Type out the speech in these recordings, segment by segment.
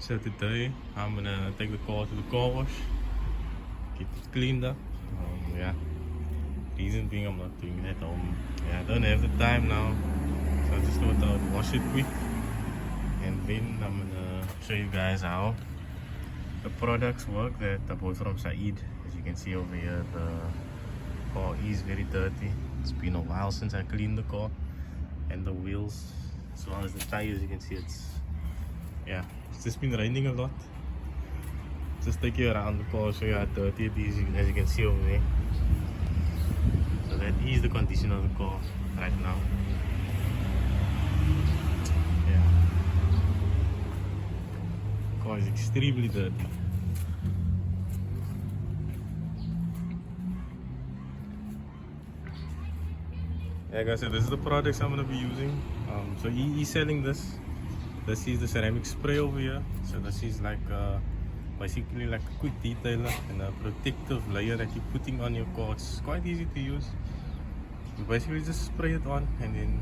So today I'm gonna take the car to the car wash, get it cleaned up. Yeah. Reason being I'm not doing it at home. Yeah, I don't have the time now, so I just thought I would wash it quick, and then I'm gonna show you guys how the products work that I bought from Saeed. As you can see over here, the car is very dirty. It's been a while since I cleaned the car, and the wheels as well as the tires. You can see it's just been raining a lot. Just take you around the car, show you how dirty it is, as you can see over there. So that is the condition of the car right now. Yeah, the car is extremely dirty. Yeah guys, so this is the products I'm going to be using. So he's selling this. This is the ceramic spray over here. So this is like basically like a quick detailer and a protective layer that you're putting on your car. It's quite easy to use. You basically just spray it on and then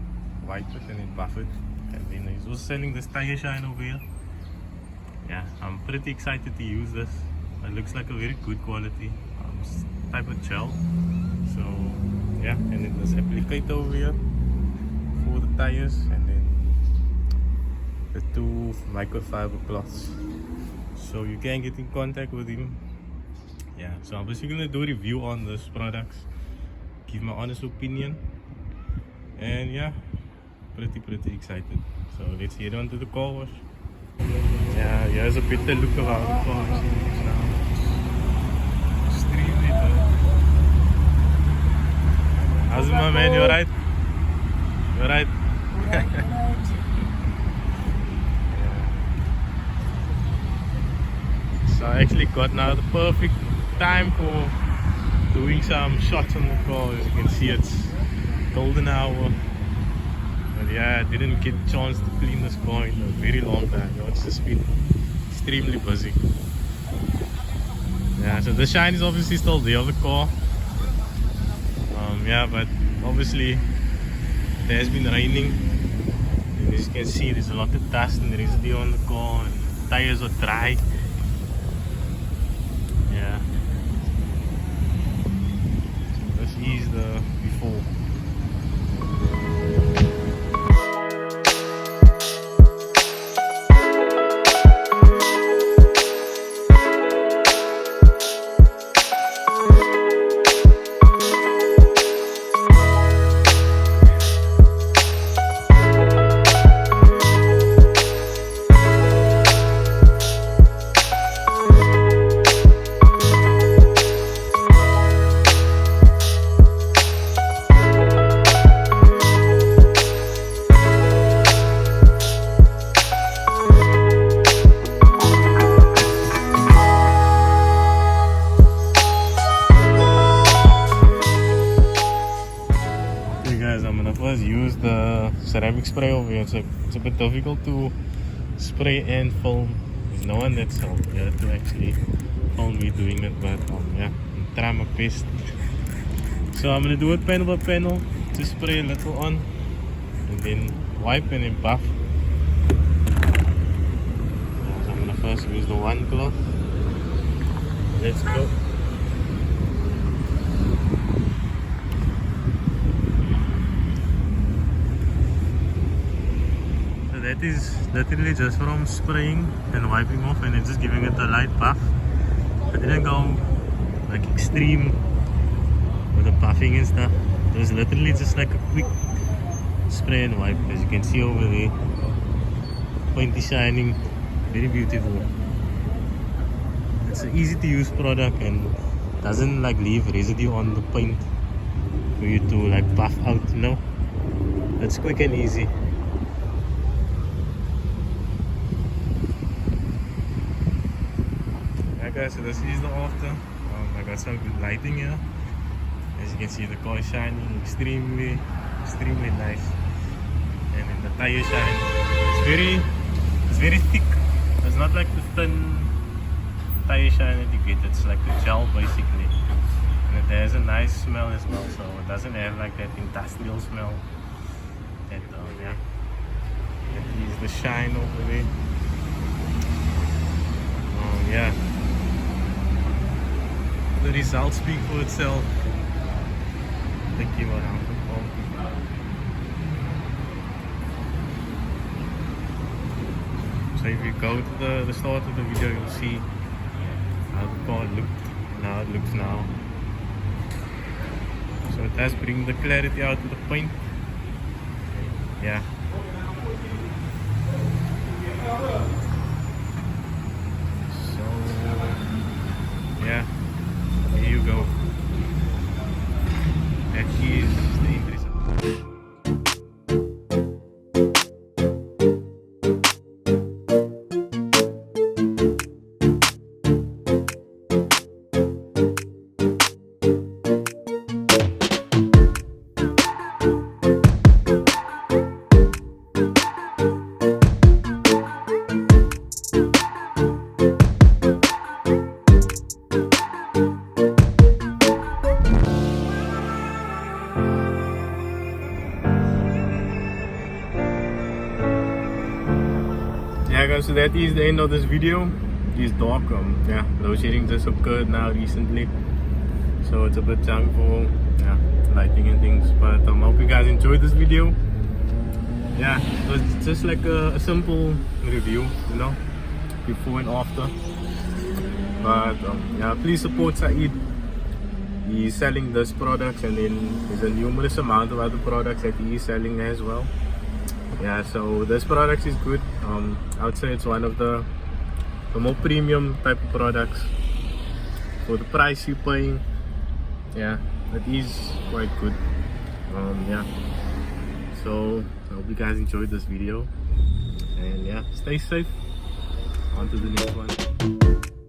wipe it and then buff it. And then he's also selling this tire shine over here. Yeah, I'm pretty excited to use this. It looks like a very good quality type of gel. So yeah, and then this applicator over here for the tires, and then the two microfiber cloths, so you can get in contact with him. Yeah, so I'm basically gonna do a review on this products, give my honest opinion, and yeah, pretty excited. So let's head on to the car wash. Yeah, here's a better look of how the car wash looks now. Extremely dirty. How's it, my man? You alright? You alright? So I actually got now the perfect time for doing some shots on the car. As you can see, it's golden hour. But yeah, I didn't get a chance to clean this car in a very long time. It's just been extremely busy. Yeah, so the shine is obviously still there of the car. Yeah, but obviously it has been raining. And as you can see, there's a lot of dust and residue on the car, and the tires are dry. Yeah, so this is the before. I'm gonna first use the ceramic spray over here. It's a bit difficult to spray and film. There's no one that's here to actually film me doing it, but yeah, I'm trying my best. So I'm gonna do it panel by panel. Just spray a little on, and then wipe and then buff. So I'm gonna first use the one cloth. Let's go. That is literally just from spraying and wiping off and then just giving it a light buff. I didn't go like extreme with the buffing and stuff. It was literally just like a quick spray and wipe. As you can see over there, pointy shining, very beautiful. It's an easy to use product and doesn't like leave residue on the paint for you to like buff out. No, it's quick and easy. Guys, so this is the after. I got some good lighting here. As you can see, the car is shining extremely nice, and then the tire shine. It's very thick. It's not like the thin tire shine that you get. It's like the gel basically, and it has a nice smell as well. So it doesn't have like that industrial smell. That yeah, that is the shine over there. results speak for itself. Thank you, man. So if you go to the start of the video, you'll see how the car looked and how it looks now. So it does bring the clarity out to the point. Yeah. So yeah, here you go. That is the increase. Yeah guys, so that is the end of this video. It's dark, yeah, load shedding just occurred now recently, so it's a bit junk for lighting and things, but I hope you guys enjoyed this video. Yeah, it was just like a simple review, you know, before and after. But yeah, please support Saeed. He's selling this product, and then there's a numerous amount of other products that he is selling as well. Yeah, so this product is good. I would say it's one of the more premium type of products for the price you're paying. Yeah, it is quite good. Yeah, so I hope you guys enjoyed this video, and yeah, stay safe. On to the next one.